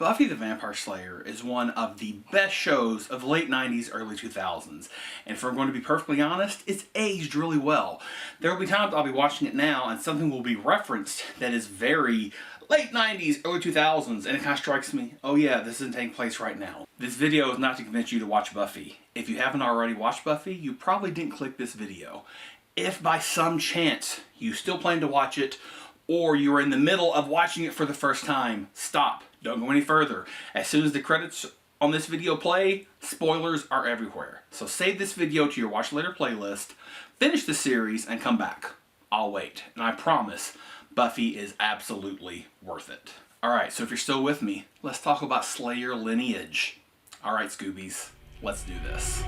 Buffy the Vampire Slayer is one of the best shows of the late 90s, early 2000s. And if I'm going to be perfectly honest, it's aged really well. There will be times I'll be watching it now and something will be referenced that is very late 90s, early 2000s, and it kind of strikes me, oh yeah, this isn't taking place right now. This video is not to convince you to watch Buffy. If you haven't already watched Buffy, you probably didn't click this video. If by some chance you still plan to watch it, or you're in the middle of watching it for the first time, stop. Don't go any further. As soon as the credits on this video play, spoilers are everywhere. So save this video to your watch later playlist, finish the series, and come back. I'll wait. And I promise, Buffy is absolutely worth it. Alright, so if you're still with me, let's talk about Slayer Lineage. Alright, Scoobies, let's do this.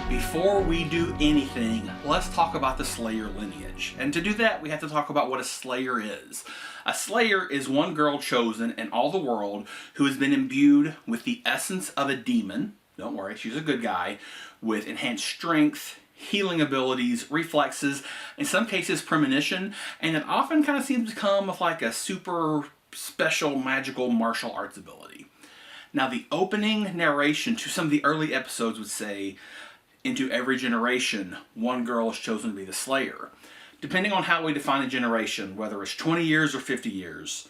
Before we do anything, let's talk about the Slayer lineage. And to do that, we have to talk about what a Slayer is. A Slayer is one girl chosen in all the world who has been imbued with the essence of a demon. Don't worry, she's a good guy. With enhanced strength, healing abilities, reflexes, in some cases premonition, and it often kind of seems to come with like a super special magical martial arts ability. Now the opening narration to some of the early episodes would say, into every generation, one girl is chosen to be the Slayer. Depending on how we define a generation, whether it's 20 years or 50 years,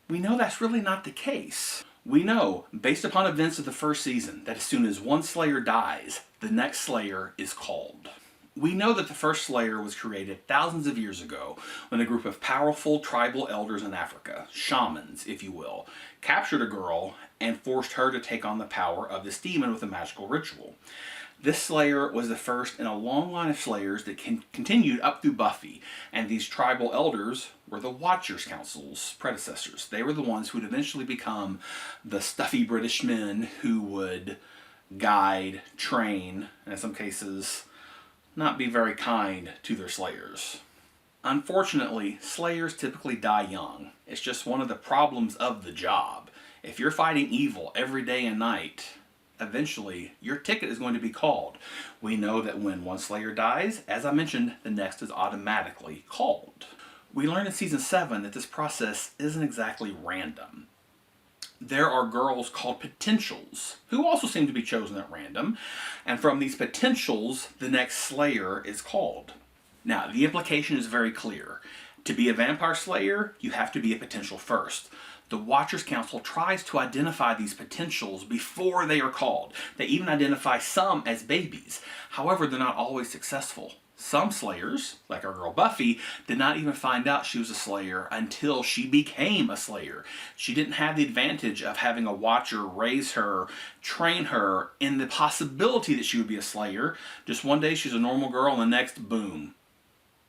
we know that's really not the case. We know, based upon events of the first season, that as soon as one Slayer dies, the next Slayer is called. We know that the first Slayer was created thousands of years ago when a group of powerful tribal elders in Africa, shamans if you will, captured a girl and forced her to take on the power of this demon with a magical ritual. This Slayer was the first in a long line of Slayers that continued up through Buffy, and these tribal elders were the Watchers Council's predecessors. They were the ones who would eventually become the stuffy British men who would guide, train, and in some cases not be very kind to their Slayers. Unfortunately, Slayers typically die young. It's just one of the problems of the job. If you're fighting evil every day and night, eventually your ticket is going to be called. We know that when one Slayer dies, as I mentioned, the next is automatically called. We learn in season 7 that this process isn't exactly random. There are girls called potentials who also seem to be chosen at random, and from these potentials the next Slayer is called. Now the implication is very clear. To be a vampire Slayer, you have to be a potential first. The Watchers Council tries to identify these potentials before they are called. They even identify some as babies. However, they're not always successful. Some Slayers, like our girl Buffy, did not even find out she was a Slayer until she became a Slayer. She didn't have the advantage of having a Watcher raise her, train her in the possibility that she would be a Slayer. Just one day she's a normal girl and the next, boom.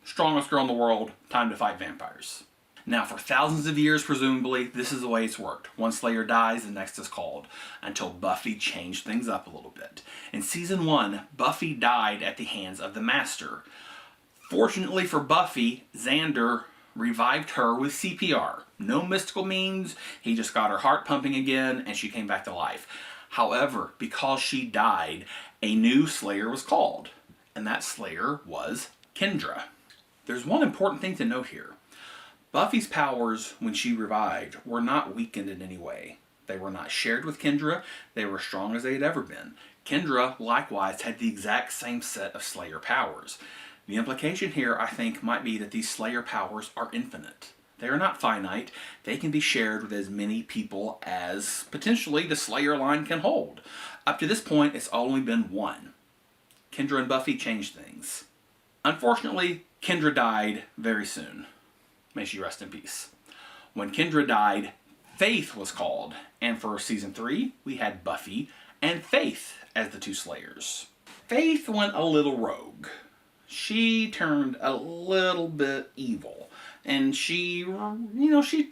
Strongest girl in the world, time to fight vampires. Now, for thousands of years, presumably, this is the way it's worked. One Slayer dies, the next is called, until Buffy changed things up a little bit. In season 1, Buffy died at the hands of the Master. Fortunately for Buffy, Xander revived her with CPR. No mystical means, he just got her heart pumping again, and she came back to life. However, because she died, a new Slayer was called, and that Slayer was Kendra. There's one important thing to note here. Buffy's powers, when she revived, were not weakened in any way. They were not shared with Kendra. They were as strong as they had ever been. Kendra, likewise, had the exact same set of Slayer powers. The implication here, I think, might be that these Slayer powers are infinite. They are not finite. They can be shared with as many people as, potentially, the Slayer line can hold. Up to this point, it's only been one. Kendra and Buffy changed things. Unfortunately, Kendra died very soon. May she rest in peace. When Kendra died, Faith was called, and for season 3, we had Buffy and Faith as the two Slayers. Faith went a little rogue. She turned a little bit evil, and she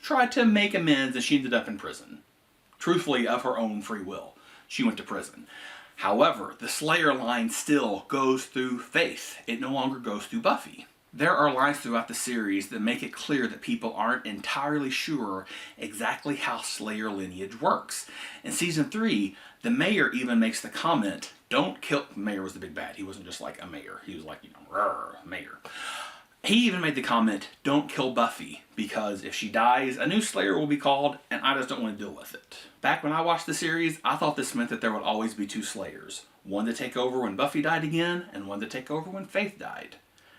tried to make amends, and she ended up in prison. Truthfully, of her own free will, she went to prison. However, the Slayer line still goes through Faith. It no longer goes through Buffy. There are lines throughout the series that make it clear that people aren't entirely sure exactly how Slayer lineage works. In season 3, the mayor even makes the comment, don't kill... Mayor was the big bad. He wasn't just like a mayor. He was like, "Rrr, mayor." He even made the comment, don't kill Buffy, because if she dies, a new Slayer will be called, and I just don't want to deal with it. Back when I watched the series, I thought this meant that there would always be 2 Slayers. One to take over when Buffy died again, and one to take over when Faith died.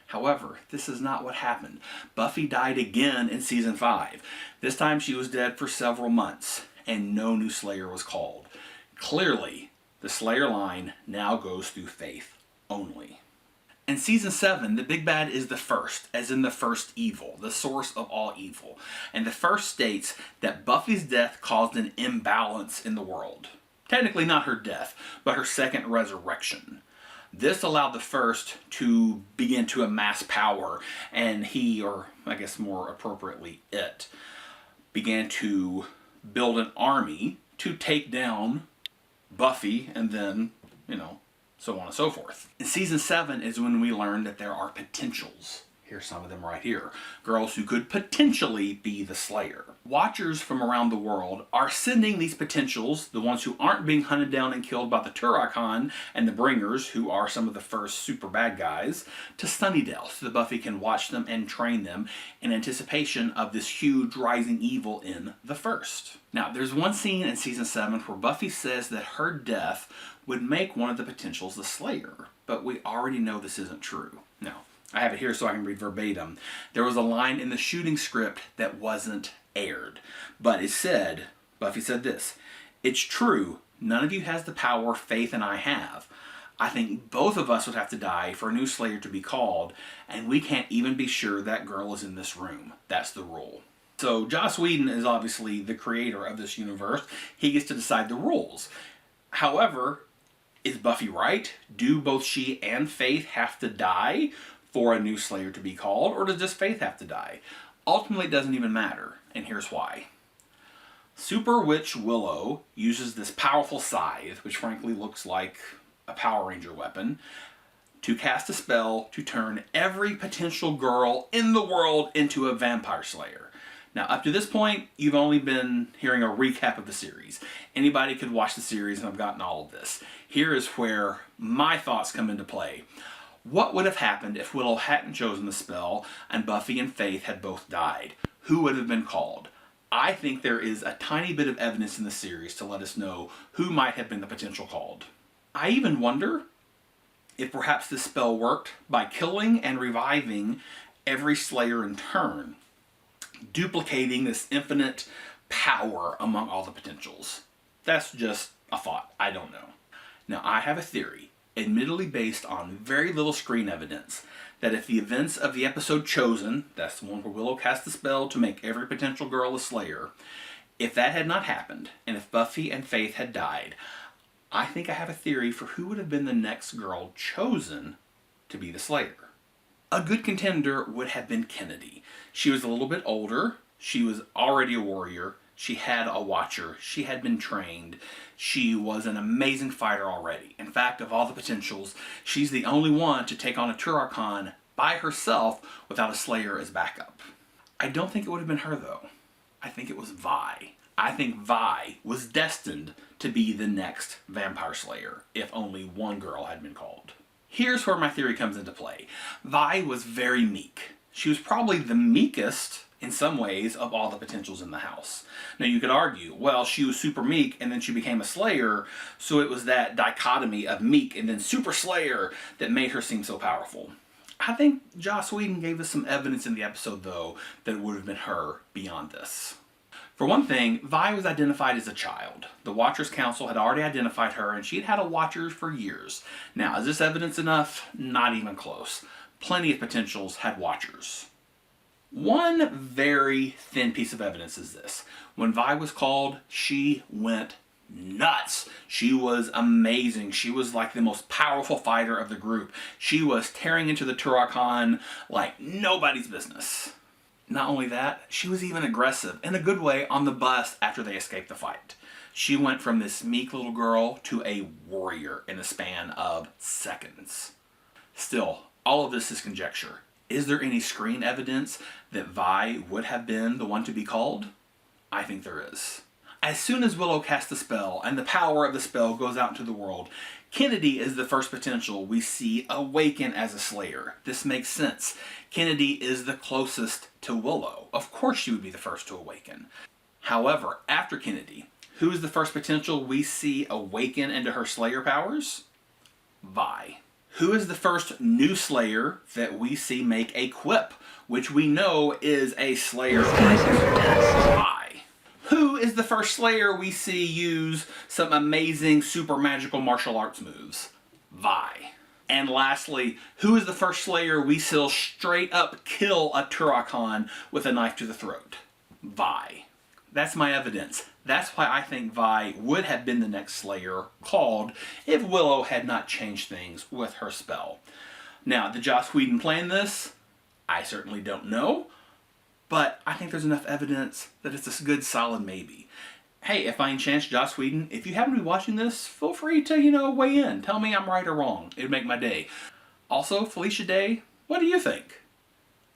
However, this is not what happened. Buffy died again in season 5. This time she was dead for several months, and no new Slayer was called. Clearly, the Slayer line now goes through Faith only. In season 7, the big bad is the first, as in the first evil, the source of all evil. And the first states that Buffy's death caused an imbalance in the world. Technically not her death, but her second resurrection. This allowed the first to begin to amass power, and he, or I guess more appropriately it, began to build an army to take down Buffy, and then, so on and so forth. In season 7 is when we learn that there are potentials. Here's some of them right here. Girls who could potentially be the Slayer. Watchers from around the world are sending these potentials, the ones who aren't being hunted down and killed by the Turok-Han and the Bringers, who are some of the first super bad guys, to Sunnydale so that Buffy can watch them and train them in anticipation of this huge rising evil in the first. Now, there's one scene in season 7 where Buffy says that her death would make one of the potentials the Slayer, but we already know this isn't true. Now, I have it here so I can read verbatim. There was a line in the shooting script that wasn't aired, but it said, Buffy said this, "It's true, none of you has the power Faith and I have. I think both of us would have to die for a new Slayer to be called, and we can't even be sure that girl is in this room. That's the rule." So Joss Whedon is obviously the creator of this universe. He gets to decide the rules. However, is Buffy right? Do both she and Faith have to die for a new Slayer to be called, or does just Faith have to die? Ultimately, it doesn't even matter, and here's why. Super Witch Willow uses this powerful scythe, which frankly looks like a Power Ranger weapon, to cast a spell to turn every potential girl in the world into a vampire slayer. Now, up to this point, you've only been hearing a recap of the series. Anybody could watch the series and have gotten all of this. Here is where my thoughts come into play. What would have happened if Willow hadn't chosen the spell and Buffy and Faith had both died? Who would have been called? I think there is a tiny bit of evidence in the series to let us know who might have been the potential called. I even wonder if perhaps this spell worked by killing and reviving every Slayer in turn, duplicating this infinite power among all the potentials. That's just a thought. I don't know. Now, I have a theory, admittedly based on very little screen evidence, that if the events of the episode Chosen, that's the one where Willow cast the spell to make every potential girl a Slayer, if that had not happened, and if Buffy and Faith had died, I think I have a theory for who would have been the next girl chosen to be the Slayer. A good contender would have been Kennedy. She was a little bit older, she was already a warrior, she had a watcher, she had been trained, she was an amazing fighter already. In fact, of all the potentials, she's the only one to take on a Turok-Han by herself without a Slayer as backup. I don't think it would have been her though. I think it was Vi. I think Vi was destined to be the next Vampire Slayer if only one girl had been called. Here's where my theory comes into play. Vi was very meek. She was probably the meekest in some ways of all the potentials in the house. Now you could argue, well, she was super meek and then she became a Slayer, so it was that dichotomy of meek and then super Slayer that made her seem so powerful. I think Joss Whedon gave us some evidence in the episode though that it would have been her beyond this. For one thing, Vi was identified as a child. The Watchers Council had already identified her and she'd had a Watcher for years. Now, is this evidence enough? Not even close. Plenty of potentials had Watchers. One very thin piece of evidence is this. When Vi was called, she went nuts. She was amazing. She was like the most powerful fighter of the group. She was tearing into the Turok-Han like nobody's business. Not only that, she was even aggressive, in a good way, on the bus after they escaped the fight. She went from this meek little girl to a warrior in a span of seconds. Still, all of this is conjecture. Is there any screen evidence that Vi would have been the one to be called? I think there is. As soon as Willow casts the spell and the power of the spell goes out into the world, Kennedy is the first potential we see awaken as a Slayer. This makes sense. Kennedy is the closest to Willow. Of course she would be the first to awaken. However, after Kennedy, who is the first potential we see awaken into her Slayer powers? Vi. Who is the first new Slayer that we see make a quip, which we know is a Slayer? Vi. Who is the first Slayer we see use some amazing super magical martial arts moves? Vi. And lastly, who is the first Slayer we see straight up kill a Turok with a knife to the throat? Vi. That's my evidence. That's why I think Vi would have been the next Slayer called if Willow had not changed things with her spell. Now, did Joss Whedon plan this? I certainly don't know, but I think there's enough evidence that it's a good solid maybe. Hey, if by any chance, Joss Whedon, if you happen to be watching this, feel free to, weigh in. Tell me I'm right or wrong. It'd make my day. Also, Felicia Day, what do you think?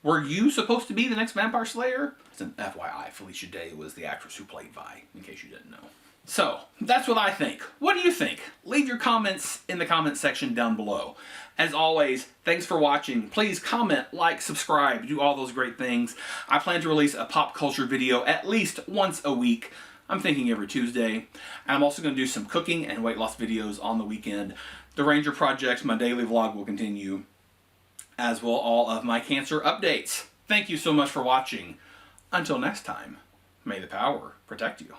Were you supposed to be the next Vampire Slayer? It's an FYI, Felicia Day was the actress who played Vi, in case you didn't know. So, that's what I think. What do you think? Leave your comments in the comment section down below. As always, thanks for watching. Please comment, like, subscribe, do all those great things. I plan to release a pop culture video at least once a week. I'm thinking every Tuesday. And I'm also going to do some cooking and weight loss videos on the weekend. The Ranger Project, my daily vlog, will continue, as will all of my cancer updates. Thank you so much for watching. Until next time, may the power protect you.